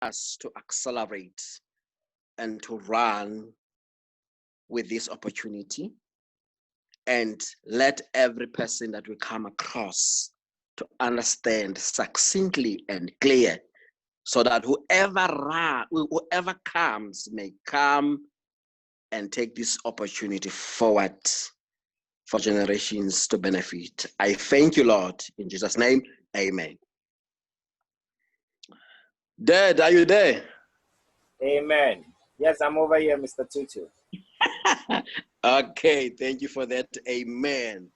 us to accelerate and to run with this opportunity, and let every person that we come across to understand succinctly and clear, so that whoever comes may come and take this opportunity forward for generations to benefit. I thank you, Lord, in Jesus' name, amen. Dad, are you there? Amen. Yes, I'm over here, Mr. Tutu. Okay, thank you for that. Amen.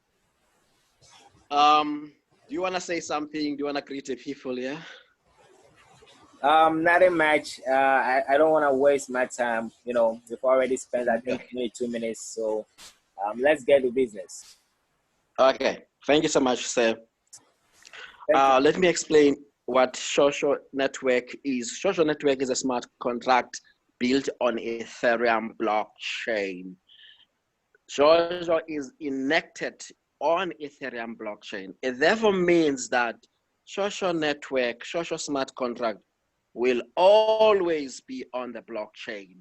Do you want to say something? Do you want to greet the people? Yeah. Nothing much. I don't want to waste my time. You know, we've already spent, I think, 22 minutes. So let's get to business. Okay. Thank you so much, sir. Let me explain what Xoxo Network is. Xoxo Network is a smart contract built on Ethereum blockchain. Xoxo is enacted on Ethereum blockchain. It therefore means that Xoxo Network, Xoxo smart contract will always be on the blockchain.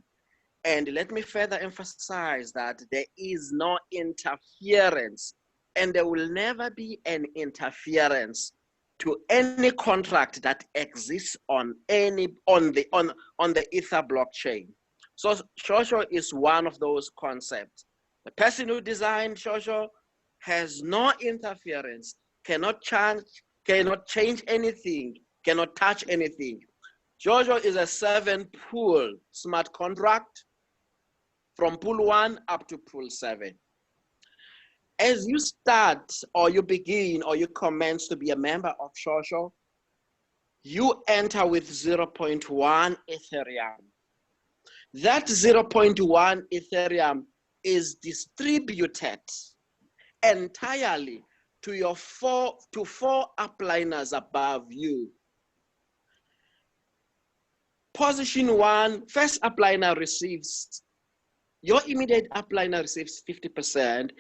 And let me further emphasize that there is no interference, and there will never be an interference to any contract that exists on the Ether blockchain. So Xoxo is one of those concepts. The person who designed Xoxo has no interference, cannot change anything, cannot touch anything. Xoxo is a 7-pool smart contract from pool 1 up to pool 7. As you start or you begin or you commence to be a member of Xoxo, you enter with 0.1 Ethereum. That 0.1 Ethereum is distributed entirely to your four upliners above you. Position 1, first upliner receives, your immediate upliner receives 50%.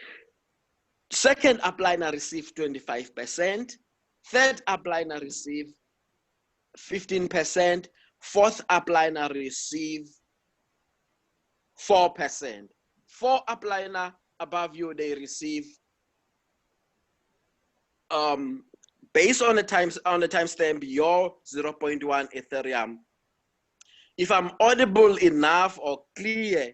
Second upliner receives 25%. Third upliner receives 15%. Fourth upliner receives 4%. 4 upliner above you, they receive based on the timestamp your 0.1 Ethereum. If I'm audible enough or clear,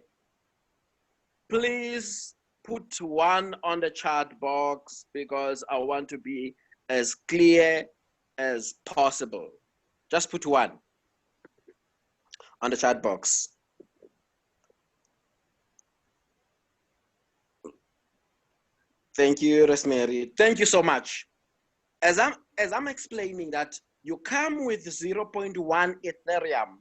please put 1 on the chat box, because I want to be as clear as possible. Just put 1 on the chat box. Thank you, Rosemary. Thank you so much. As I'm explaining that you come with 0.1 Ethereum.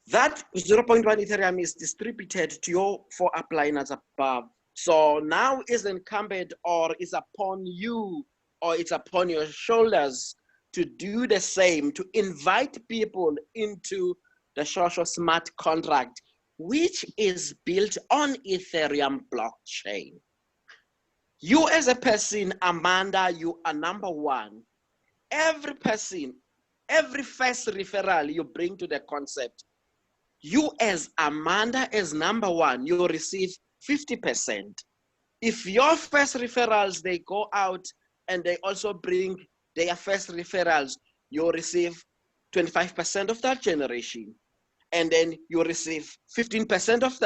That 0.1 Ethereum is distributed to your 4 upliners above. So now is incumbent, or is upon you, or it's upon your shoulders to do the same, to invite people into the Xoxo smart contract, which is built on Ethereum blockchain. You as a person, Amanda, you are number 1. Every person, every first referral you bring to the concept, you as Amanda as number 1, you receive 50%. If your first referrals, they go out and they also bring their first referrals, you receive 25% of that generation. And then you receive 15% of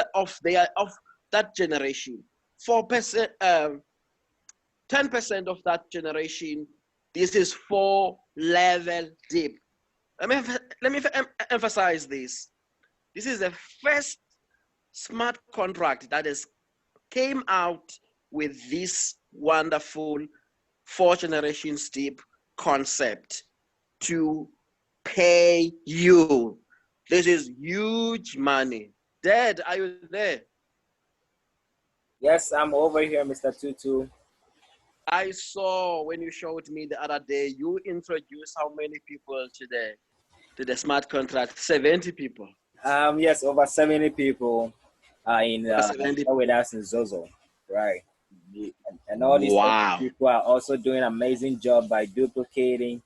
that generation. 4%, 10% of that generation. This is 4 level deep. Let me emphasize this. This is the first smart contract that came out with this wonderful 4 generations deep concept to pay you. This is huge money. Dad, are you there? Yes, I'm over here, Mr. Tutu. I saw when you showed me the other day, you introduced how many people to the smart contract? 70 people. Yes, over 70 people are with us in Xoxo, right? And all these people are also doing an amazing job by duplicating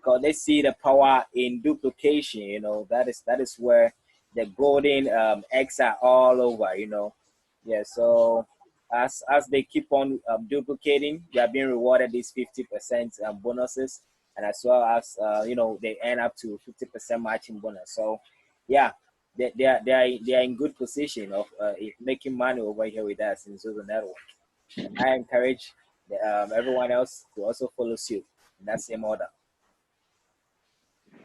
because they see the power in duplication. You know, that is where the golden eggs are all over. You know, yeah. So as they keep on duplicating, they are being rewarded these 50% bonuses, and as well as you know, they earn up to 50% matching bonus. So yeah, they are in good position of making money over here with us in Xoxo Network, and I encourage everyone else to also follow suit in that same order.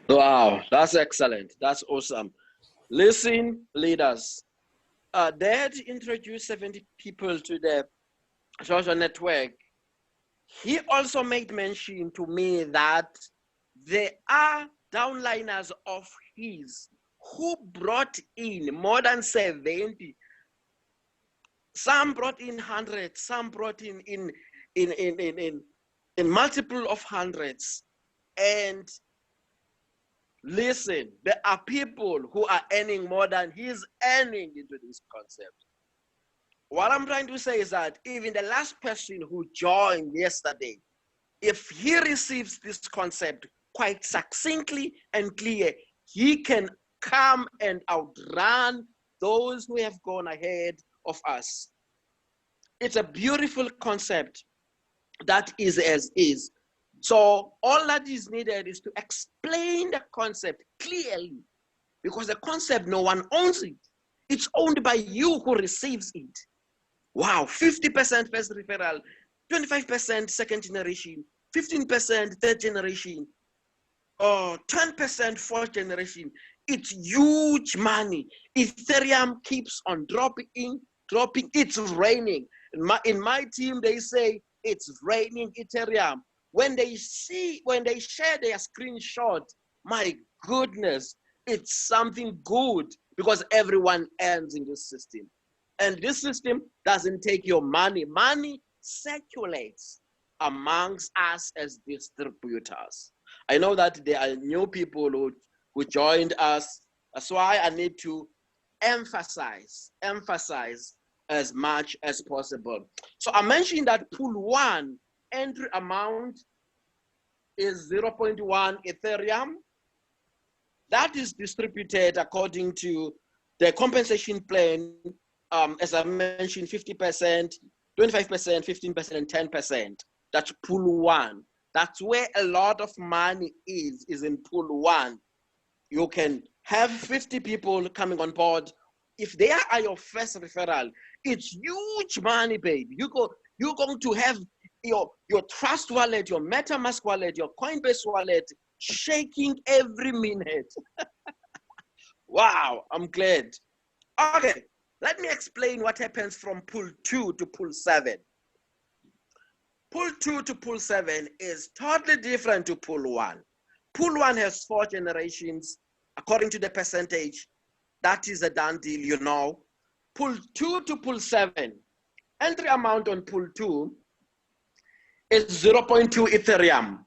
Wow, that's excellent. That's awesome. Listen, leaders, they had introduced 70 people to the Xoxo network. He also made mention to me that there are downliners of his who brought in more than 70. Some brought in hundreds, some brought in multiple of hundreds. And listen, there are people who are earning more than he's earning into this concept. What I'm trying to say is that even the last person who joined yesterday, if he receives this concept quite succinctly and clear, he can come and outrun those who have gone ahead of us. It's a beautiful concept that is as is. So all that is needed is to explain the concept clearly, because the concept, no one owns it. It's owned by you who receives it. Wow, 50% first referral, 25% second generation, 15% third generation, 10% fourth generation. It's huge money. Ethereum keeps on dropping, it's raining. In my team, they say it's raining Ethereum. When they share their screenshot, my goodness, it's something good, because everyone earns in this system. And this system doesn't take your money. Money circulates amongst us as distributors. I know that there are new people who joined us. That's why I need to emphasize as much as possible. So I mentioned that pool 1 entry amount is 0.1 Ethereum. That is distributed according to the compensation plan. As I mentioned, 50%, 25%, 15%, and 10%. That's pool 1. That's where a lot of money is in pool 1. You can have 50 people coming on board. If they are your first referral, it's huge money, babe. You're going to have your Trust wallet, your MetaMask wallet, your Coinbase wallet shaking every minute. Wow, I'm glad. Okay, let me explain what happens from pool 2 to pool 7. Pool 2 to pool 7 is totally different to pool 1. Pool 1 has 4 generations according to the percentage. That is a done deal, you know. Pool 2 to pool 7, entry amount on pool 2 is 0.2 Ethereum.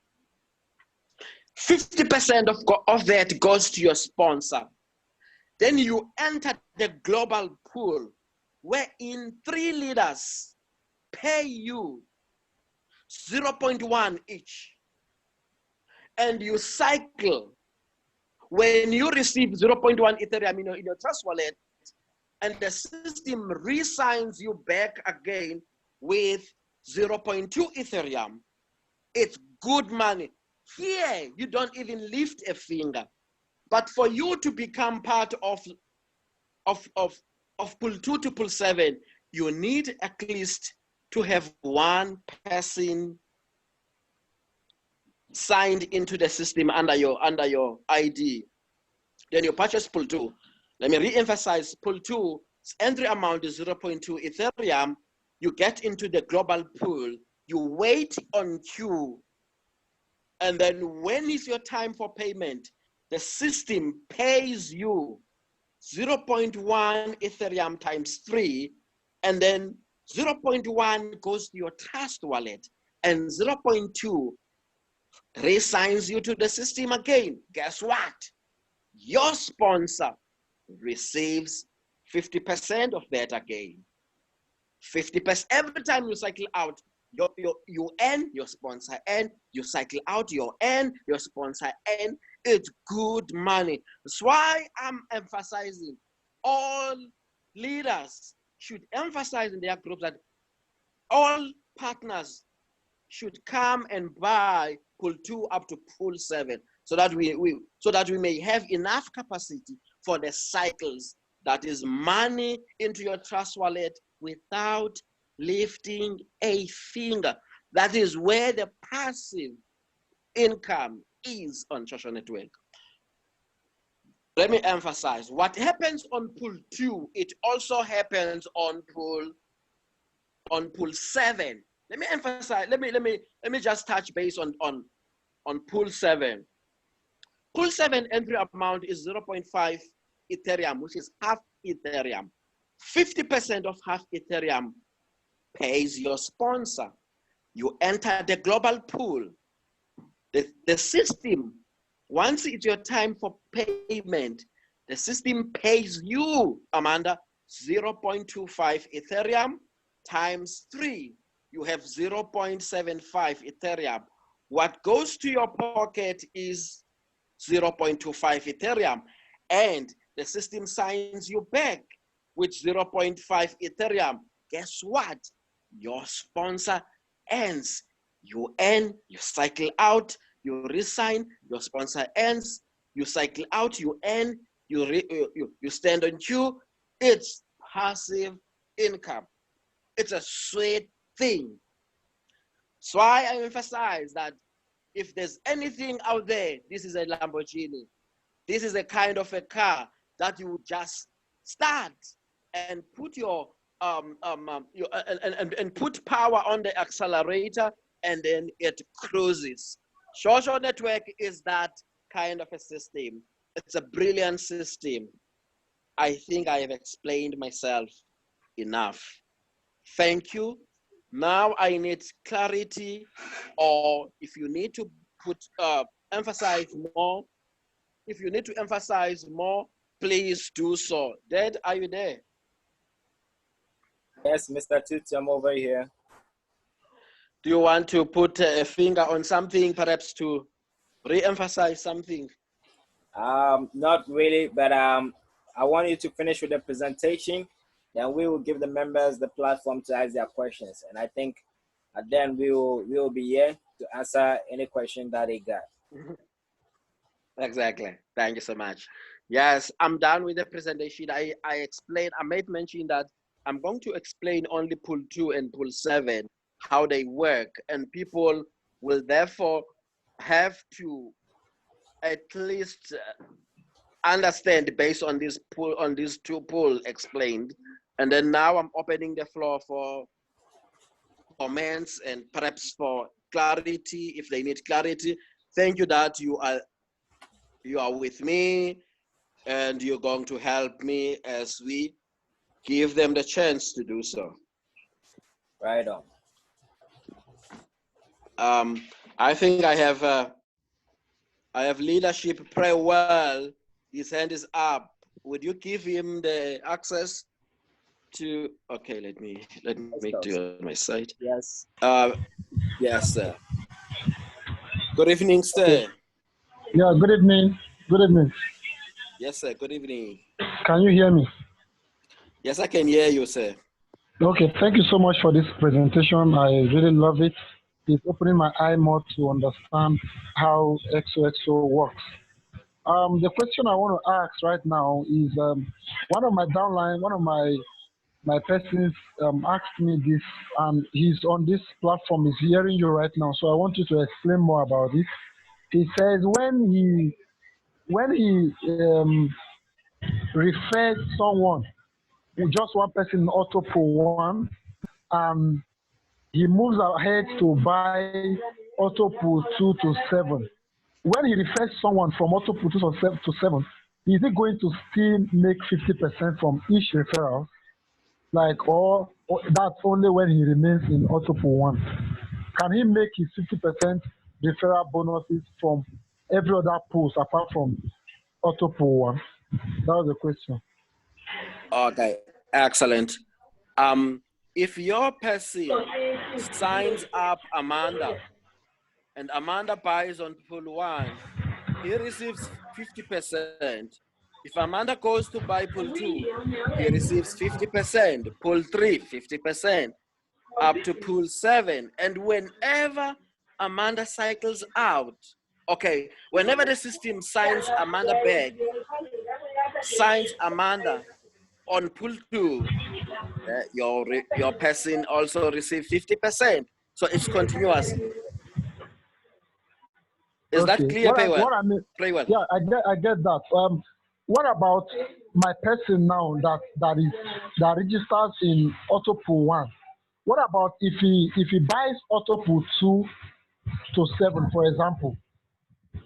50% of that goes to your sponsor. Then you enter the global pool, wherein 3 leaders pay you 0.1 each. And you cycle. When you receive 0.1 Ethereum in your Trust wallet, and the system reassigns you back again with 0.2 Ethereum, it's good money. Here, you don't even lift a finger. But for you to become part of pool 2 to pool 7, you need at least to have 1 person signed into the system under your ID. Then you purchase pool 2. Let me re-emphasize, pool 2's entry amount is 0.2 Ethereum. You get into the global pool, you wait on queue, and then when is your time for payment, the system pays you 0.1 Ethereum times 3, and then 0.1 goes to your Trust wallet, and 0.2 reassigns you to the system again. Guess what? Your sponsor receives 50% of that again. 50%. Every time you cycle out, You earn, your sponsor earn, you cycle out, you earn, your sponsor earn. It's good money. That's why I'm emphasizing all leaders should emphasize in their groups that all partners should come and buy pool 2 up to pool 7 so that we may have enough capacity for the cycles, that is money into your trust wallet without lifting a finger. That is where the passive income is on Xoxo Network. Let me emphasize, what happens on pool 2, it also happens on pool 7. Let me emphasize, let me just touch base on pool 7. Pool 7 entry amount is 0.5 Ethereum, which is half Ethereum. 50% of half Ethereum pays your sponsor. You enter the global pool. The system, once it's your time for payment, the system pays you, Amanda, 0.25 Ethereum times 3. You have 0.75 Ethereum. What goes to your pocket is 0.25 Ethereum, and the system signs you back with 0.5 Ethereum. Guess what? Your sponsor ends. You earn, you cycle out, you resign, your sponsor ends, you cycle out, you earn, you stand on queue. It's passive income. It's a sweet thing. So I emphasize that if there's anything out there, this is a Lamborghini. This is a kind of a car that you would just start and put your and put power on the accelerator, and then it cruises. Xoxo Network is that kind of a system. It's a brilliant system. I think I have explained myself enough. Thank you. Now I need clarity, or if you need to emphasize more, if you need to emphasize more, please do so. Dad, are you there? Yes, Mr. Tutu, I'm over here. Do you want to put a finger on something, perhaps to re-emphasize something? Not really, but I want you to finish with the presentation. Then we will give the members the platform to ask their questions, and I think then we will be here to answer any question that they got. Exactly. Thank you so much. Yes, I'm done with the presentation. I explained, I made mention that I'm going to explain only pool 2 and pool 7, how they work, and people will therefore have to at least understand based on this pool, on these two pools explained. And then now I'm opening the floor for comments and perhaps for clarity if they need clarity. Thank you that you are with me, and you're going to help me as we give them the chance to do so. Right on. I think I have leadership pretty well. His hand is up. Would you give him the access to? Okay, let me do it on my side. Yes. Yes, sir. Good evening, sir. Yeah, good evening. Good evening. Yes, sir. Good evening. Can you hear me? Yes, I can hear you, sir. Okay, thank you so much for this presentation. I really love it. It's opening my eye more to understand how Xoxo works. The question I want to ask right now is one of my downline, one of my persons asked me this, and he's on this platform, is hearing you right now. So I want you to explain more about it. He says when he refers someone, just one person, autopool 1, he moves ahead to buy autopool 2 to 7. When he refers someone from autopool 2 to 7, is he going to still make 50% from each referral? Like, or that's only when he remains in autopool 1? Can he make his 50% referral bonuses from every other pools apart from autopool 1? That was the question. Okay, excellent. If your person signs up Amanda, and Amanda buys on pool 1, he receives 50%. If Amanda goes to buy pool 2, he receives 50%. Pool 3, 50%. Up to pool 7. And whenever Amanda cycles out, okay, whenever the system signs Amanda back, signs Amanda on pool 2, your person also receives 50%. So it's continuously. Is that Okay. clear, Paywell? What I mean, Paywell. yeah, I get that. What about my person now that registers in autopool 1? What about if he buys autopool 2 to 7, for example?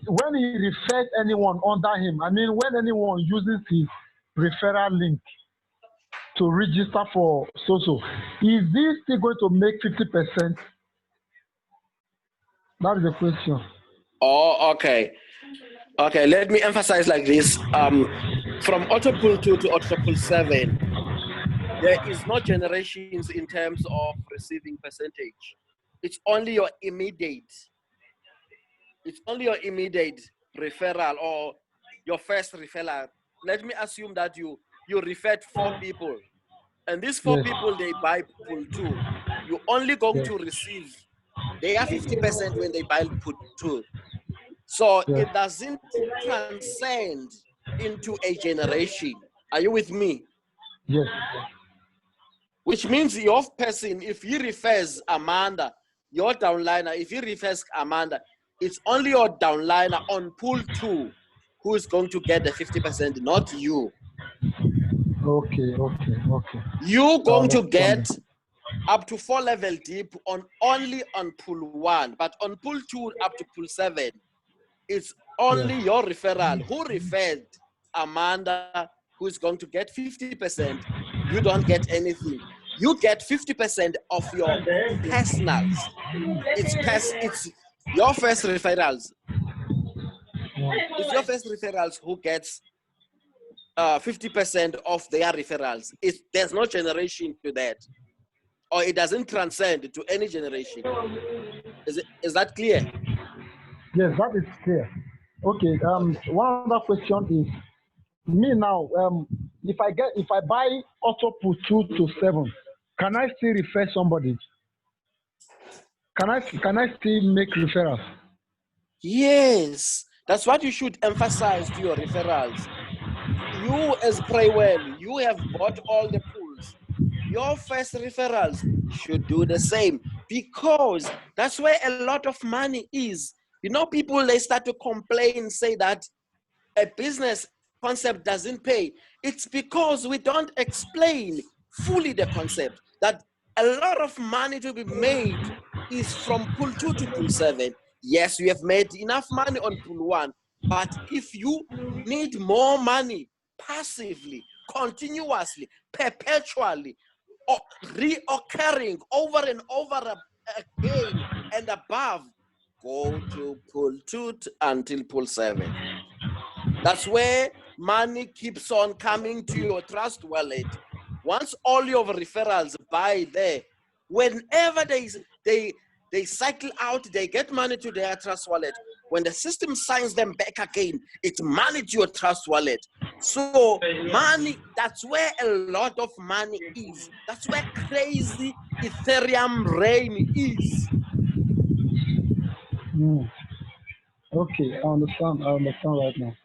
When he refers anyone under him, I mean, when anyone uses his referral link to register for Xoxo, is he still going to make 50%? That is the question. Oh, okay. Okay, let me emphasize like this. From autopool 2 to autopool 7, there is no generations in terms of receiving percentage. It's only your immediate. It's only your immediate referral or your first referral. Let me assume that you referred 4 people, and these 4 people, they buy pool 2. You're only going to receive, they are 50% when they buy pool 2. So it doesn't transcend into a generation. Are you with me? Yes. Which means your person, if he refers Amanda, your downliner, if he refers Amanda, it's only your downliner on pool 2 who is going to get the 50%, not you. Okay. You're going to get up to 4 level deep only on pool 1, but on pool 2 up to pool 7, it's only your referral who referred Amanda who is going to get 50%. You don't get anything. You get 50% of your personals. It's your first referrals. It's your first referrals who gets 50% of their referrals. There's no generation to that, or it doesn't transcend to any generation. Is that clear? Yes, that is clear. Okay. One other question is, me now. If I buy autopool 2 to 7, can I still refer somebody? Can I still make referrals? Yes, that's what you should emphasize to your referrals. You as Praywell, you have bought all the pools. Your first referrals should do the same, because that's where a lot of money is. You know, people, they start to complain, say that a business concept doesn't pay. It's because we don't explain fully the concept, that a lot of money to be made is from pool 2 to pool 7. Yes, you have made enough money on pool 1, but if you need more money passively, continuously, perpetually, or reoccurring over and over again and above, go to pool 2 until pool 7. That's where money keeps on coming to your trust wallet. Once all your referrals buy there, whenever they cycle out, they get money to their trust wallet. When the system signs them back again, it's money to your trust wallet. So money, that's where a lot of money is. That's where crazy Ethereum rain is. Okay, I understand right now.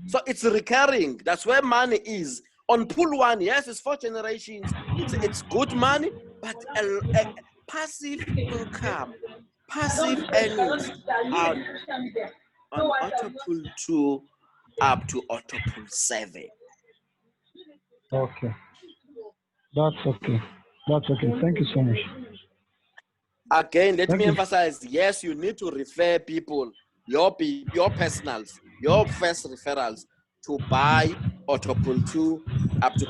So it's recurring. That's where money is. On pool 1, yes, it's 4 generations. It's good money, but a passive income, passive earnings on autopool 2 up to autopool 7. Okay. That's okay. Thank you so much. Again, let me emphasize, yes, you need to refer people, your personals, your first referrals, to buy autopool 2 up to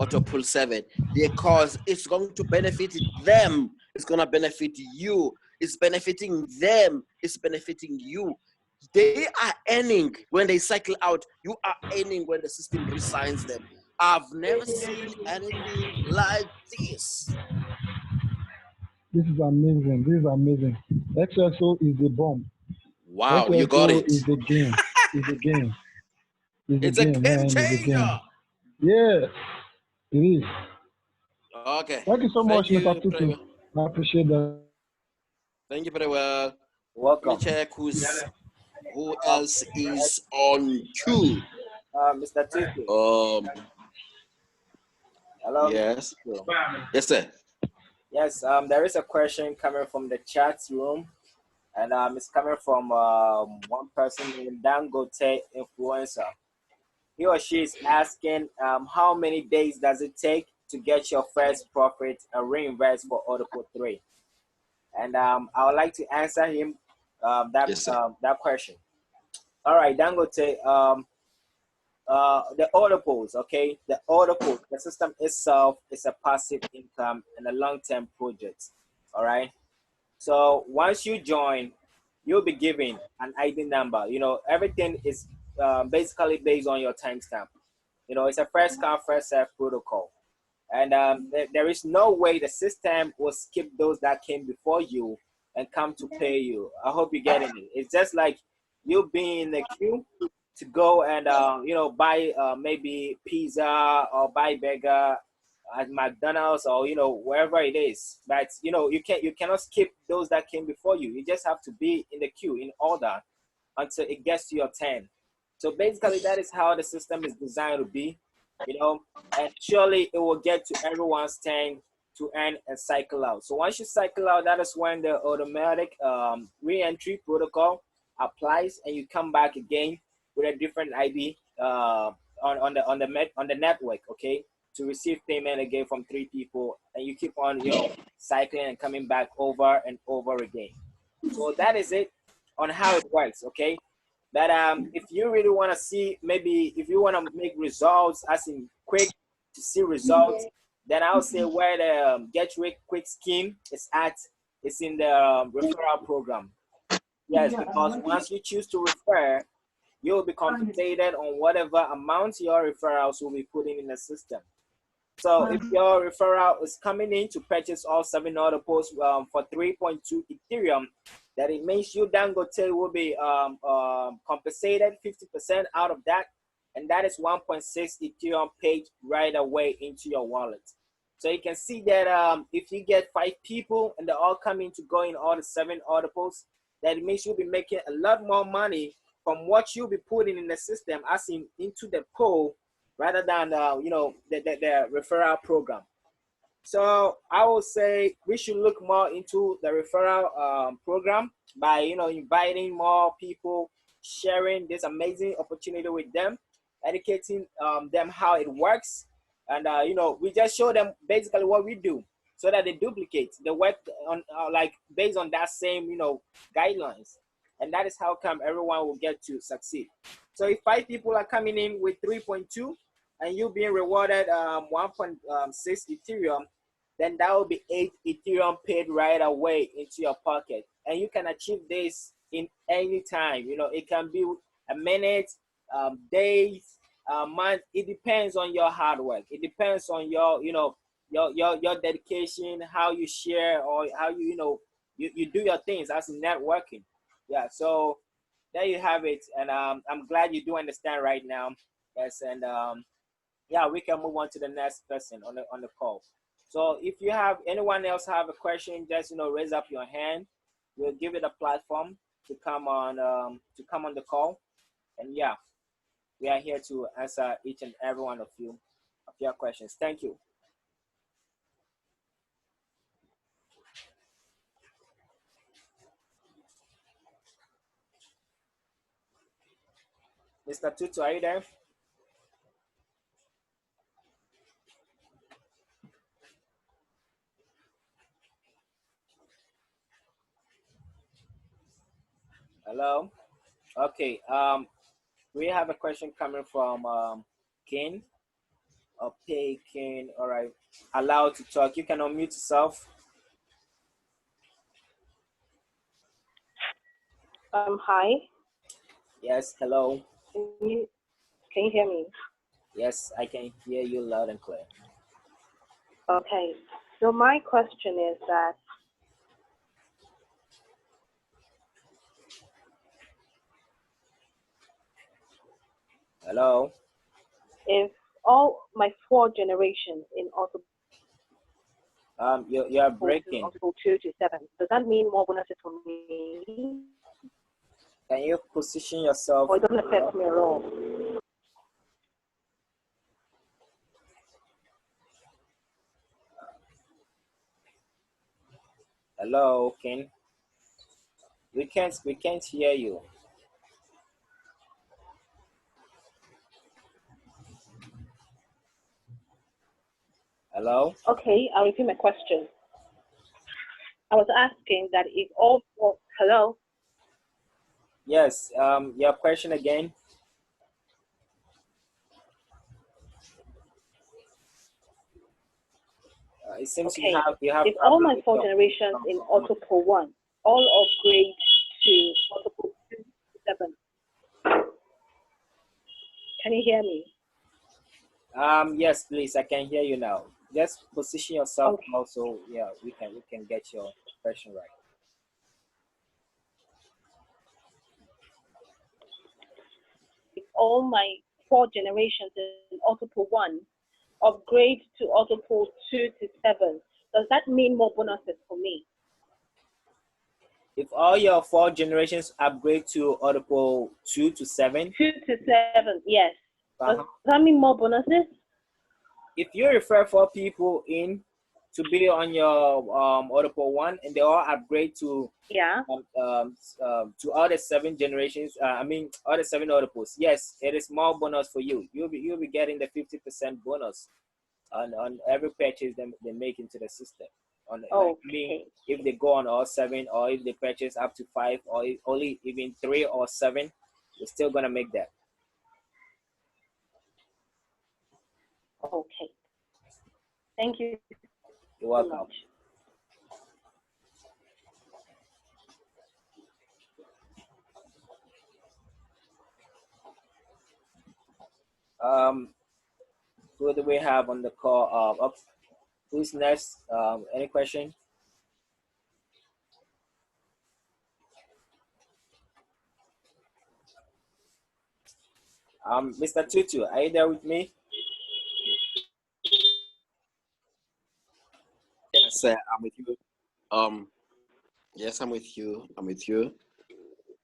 autopool 7, because it's going to benefit them. It's going to benefit you. It's benefiting them. It's benefiting you. They are earning when they cycle out. You are earning when the system resigns them. I've never seen anything like this. This is amazing. This is amazing. XXO is the bomb. Wow, you got XXO it. is the game. Is the game. Is the It's a game, game man. Is the game. changer. Yeah, it is. Okay. Thank you so much, Thank Mr. you very Tutu. well. I appreciate that. Thank you very well. Let me Welcome. check who else is on queue. Mr. Tutu. Hello, Mr. Yes. Tutu. Yes, sir. Yes, there is a question coming from the chat room, and it's coming from one person named Dangote Influencer. He or she is asking, how many days does it take to get your first profit and reinvest for Autopool 3? And I would like to answer him that question. All right, Dangote, the autopools, okay? The autopool, the system itself is a passive income and a long-term project, all right? So once you join, you'll be given an ID number. You know, everything is basically based on your timestamp. You know, it's a first come, first serve protocol. And there is no way the system will skip those that came before you and come to pay you. I hope you're getting it. It's just like you being in the queue to go and you know, buy maybe pizza or buy burger at McDonald's or, you know, wherever it is. But you know, you cannot skip those that came before you. You just have to be in the queue in order until it gets to your turn. So basically, that is how the system is designed to be, you know, and surely it will get to everyone's turn to earn and cycle out. So once you cycle out, that is when the automatic re-entry protocol applies, and you come back again with a different ID on the network, okay, to receive payment again from 3 people, and you keep on, you know, cycling and coming back over and over again. So that is it on how it works, okay? But if you really want to see, maybe if you want to make results, as in quick to see results, then I'll say where the get rich quick scheme is at. It's in the referral program. Yes, because once you choose to refer, you'll be compensated on whatever amount your referrals will be putting in the system. So if your referral is coming in to purchase all 7 order posts for 3.2 Ethereum, that it means you Dangote will be compensated 50% out of that, and that is 1.6 Ethereum paid right away into your wallet. So you can see that if you get 5 people and they're all coming to go in all the 7 order posts, that it means you'll be making a lot more money from what you'll be putting in the system, as in into the pool, rather than you know, the referral program. So I would say we should look more into the referral program by, you know, inviting more people, sharing this amazing opportunity with them, educating them how it works, and you know, we just show them basically what we do so that they duplicate the work on like based on that same, you know, guidelines, and that is how come everyone will get to succeed. So if 5 people are coming in with 3.2 and you being rewarded 1.6 Ethereum, then that will be 8 Ethereum paid right away into your pocket. And you can achieve this in any time. You know, it can be a minute, days, month. It depends on your hard work. It depends on your, you know, your dedication, how you share, or how you, you know, you do your things as networking. Yeah, so there you have it. And I'm glad you do understand right now. Yes, and yeah, we can move on to the next person on the call. So if you have anyone else have a question, just, you know, raise up your hand. We'll give it a platform to come on the call. And yeah, we are here to answer each and every one of your questions. Thank you. Mr. Tutu, are you there? Hello. Okay. We have a question coming from Ken. Okay, Ken. All right. Allowed to talk. You can unmute yourself. Hi. Yes. Hello. Can you hear me? Yes, I can hear you loud and clear. Okay, so my question is that Hello? if all my 4 generations in autopool You are breaking. 2 to 7, does that mean more bonuses for me? Can you position yourself? Or it doesn't affect me at all? Hello, Ken? We can't hear you. Hello? Okay, I'll repeat my question. I was asking that if all 4, hello? Yes, your question again. It seems Okay, you have if all problem my with 4 your generations in autopool 1 all upgrade to autopool 2 to 7, can you hear me? Yes, please, I can hear you now. Just position yourself Okay. also. Yeah, we can get your question right. If all my 4 generations in autopool 1 upgrade to autopool 2 to 7, does that mean more bonuses for me? If all your 4 generations upgrade to autopool 2 to 7, 2 to 7, yes. Does uh-huh. that mean more bonuses? If you refer 4 people in to be on your autopool 1 and they all upgrade to to all the 7 generations, all the 7 autopools, yes, it is more bonus for you. You'll be getting the 50% bonus on every purchase they make into the system. Okay. If they go on all 7, or if they purchase up to 5, or only even 3 or 7, you're still gonna make that. Okay. Thank you. You're welcome. Who do we have on the call? Up, who's next? Any question? Mr. Tutu, are you there with me? Yes, I'm with you. Yes, I'm with you. I'm with you.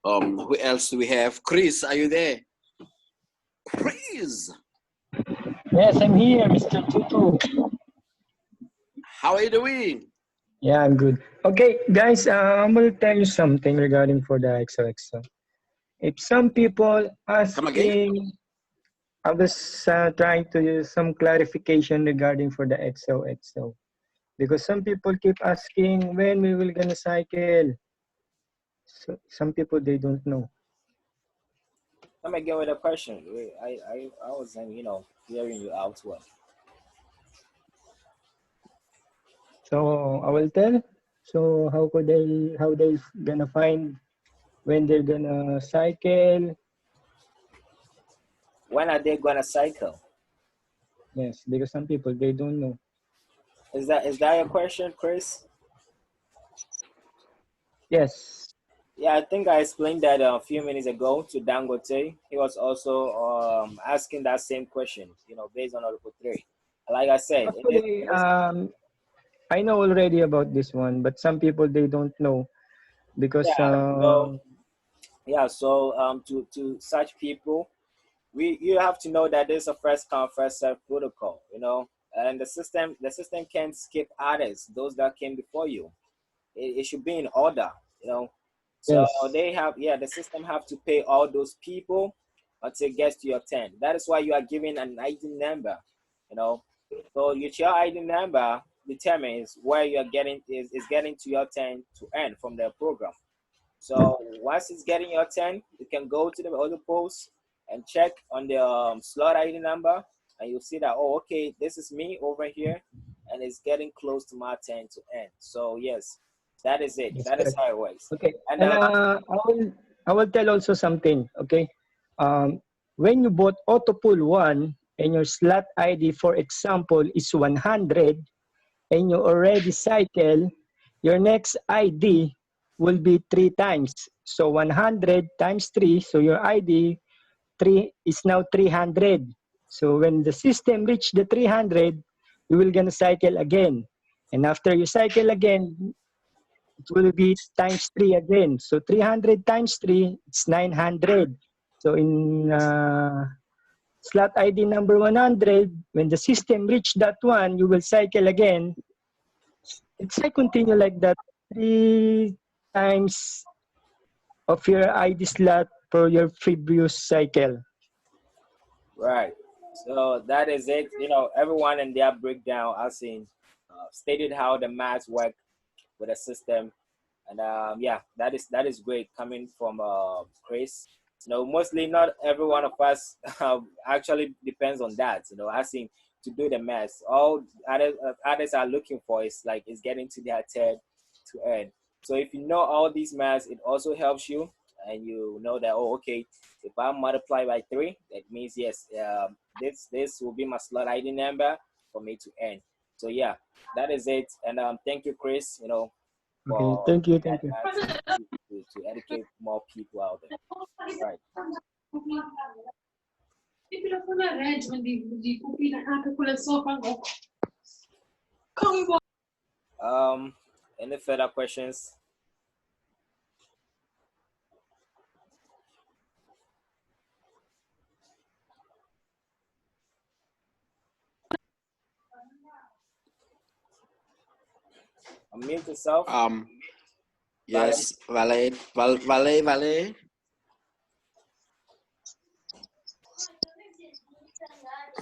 Who else do we have? Chris, are you there? Chris, Yes, I'm here, Mr. Tutu. how are you doing? Yeah, I'm good. Okay, guys, I'm going to tell you something regarding for the XOXO. If some people Come again? asking, I was trying to use some clarification regarding for the XOXO. Because some people keep asking when we will gonna cycle. So some people, they don't know. Let me get with a question. I was hearing you out well. So I will tell. So how they gonna find when they're gonna cycle? When are they gonna cycle? Yes, because some people, they don't know. Is that your question, Chris? Yes. Yeah, I think I explained that a few minutes ago to Dangote. He was also asking that same question, based on Article 3. Like I said, Actually, I know already about this one, but some people, they don't know because to such people, you have to know that there's a first come first serve protocol, and the system can't skip others, those that came before you. It should be in order, So yes. the system have to pay all those people until it gets to your turn. That is why you are given an ID number, So your ID number determines where you are getting is getting to your turn to earn from the program. So once it's getting your turn, you can go to the other post and check on the slot ID number, and you'll see that, oh, okay, this is me over here, and it's getting close to my turn to earn. So yes, that is it. That's That is correct. how it works. Okay. And And I will tell also something. Okay. When you bought autopool 1 and your slot ID, for example, is 100, and you already cycle, your next ID will be 3 times. So 100 times 3, so your ID 3 is now 300. So when the system reach the 300, you will gonna cycle again. And after you cycle again, it will be times 3 again. So 300 times 3, it's 900. So in slot ID number 100, when the system reach that one, you will cycle again. It's like continue like that 3 times of your ID slot for your previous cycle. Right. So that is it. You know, everyone in their breakdown, I've seen stated how the maths work with the system, and yeah, that is great coming from Chris. You know, mostly not every one of us actually depends on that. You know, I seen to do the maths. All others are looking for is getting to their turn to earn. So if you know all these maths, it also helps you, and you know that, oh, okay, if I multiply by 3, that means yes, this will be my slot ID number for me to earn. So yeah, that is it. And thank you, Chris. You know, Okay, for thank you. to educate more people out there. Right. Any further questions? Unmute yourself. Yes, Valet.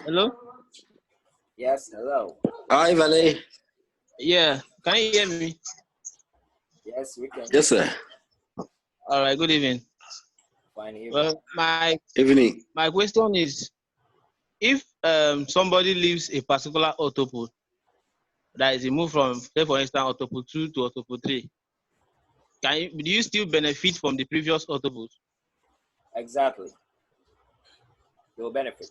Hello? Yes, hello. Hi, Valet. Yeah, can you hear me? Yes, we can. Yes, sir. All right, good evening. Fine evening. Well, Evening. my question is, if somebody leaves a particular autopool, that is a move from, say for instance, autopool 2 to autopool 3, do you still benefit from the previous autopool? Exactly. You will benefit.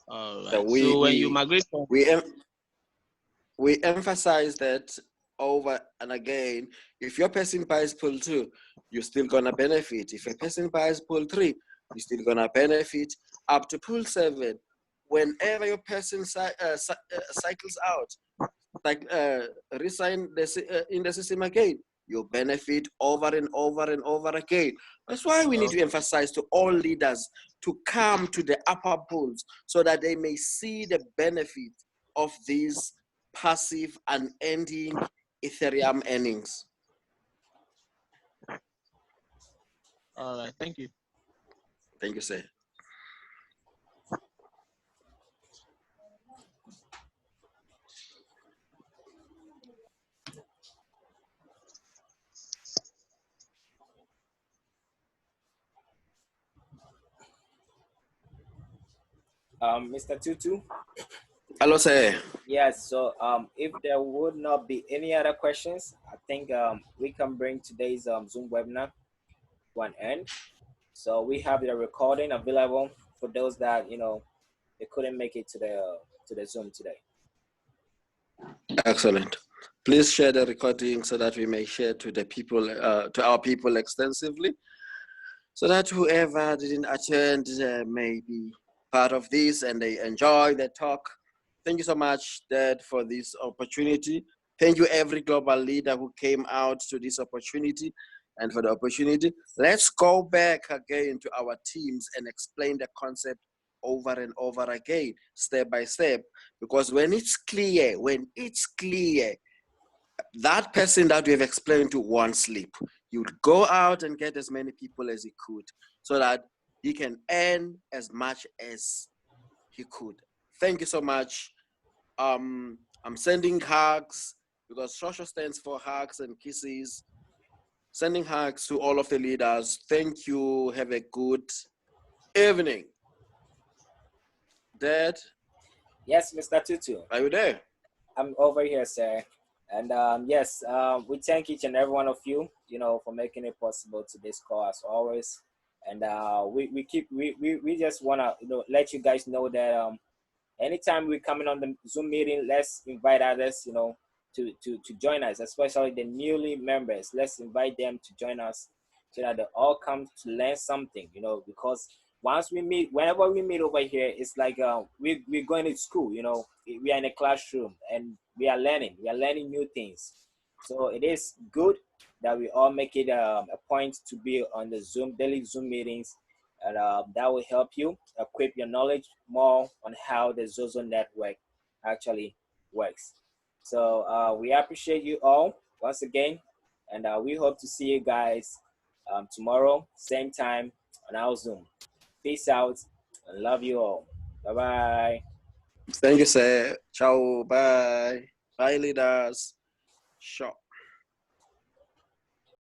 All right. So So when you migrate from, we emphasize that over and again. If your person buys pool 2, you're still gonna benefit. If a person buys pool 3, you're still gonna benefit up to pool 7. Whenever your person cycles out, like resign in the system again, you benefit over and over and over again. That's why we need to emphasize to all leaders to come to the upper pools so that they may see the benefit of these passive and ending Ethereum earnings. all right, thank you. Thank you, sir. Mr. Tutu. Hello, sir. Yes. So if there would not be any other questions, I think we can bring today's Zoom webinar to an end. So we have the recording available for those that they couldn't make it to the Zoom today. Excellent. Please share the recording so that we may share to the people, to our people extensively, so that whoever didn't attend may be part of this and they enjoy the talk. Thank you so much, Dad, for this opportunity. Thank you, every global leader who came out to this opportunity and for the opportunity. Let's go back again to our teams and explain the concept over and over again, step by step, because when it's clear, that person that we have explained to won't sleep. You would go out and get as many people as he could so that he can earn as much as he could. Thank you so much. I'm sending hugs because Xoxo stands for hugs and kisses. Sending hugs to all of the leaders. Thank you. Have a good evening. Dad? Yes, Mr. Tutu. Are you there? I'm over here, sir. And yes, we thank each and every one of you, for making it possible to this call as always. And we just wanna let you guys know that anytime we're coming on the Zoom meeting, let's invite others, to join us, especially the newly members. Let's invite them to join us so that they all come to learn something, because once we meet, whenever we meet over here, it's like we're going to school, we are in a classroom and we are learning new things. So it is good that we all make it a point to be on the daily Zoom meetings, and that will help you equip your knowledge more on how the Xoxo network actually works. So we appreciate you all once again, and we hope to see you guys tomorrow, same time on our Zoom. Peace out, and love you all. Bye-bye. Thank you, sir. Ciao. Bye. Bye, leaders. Sure.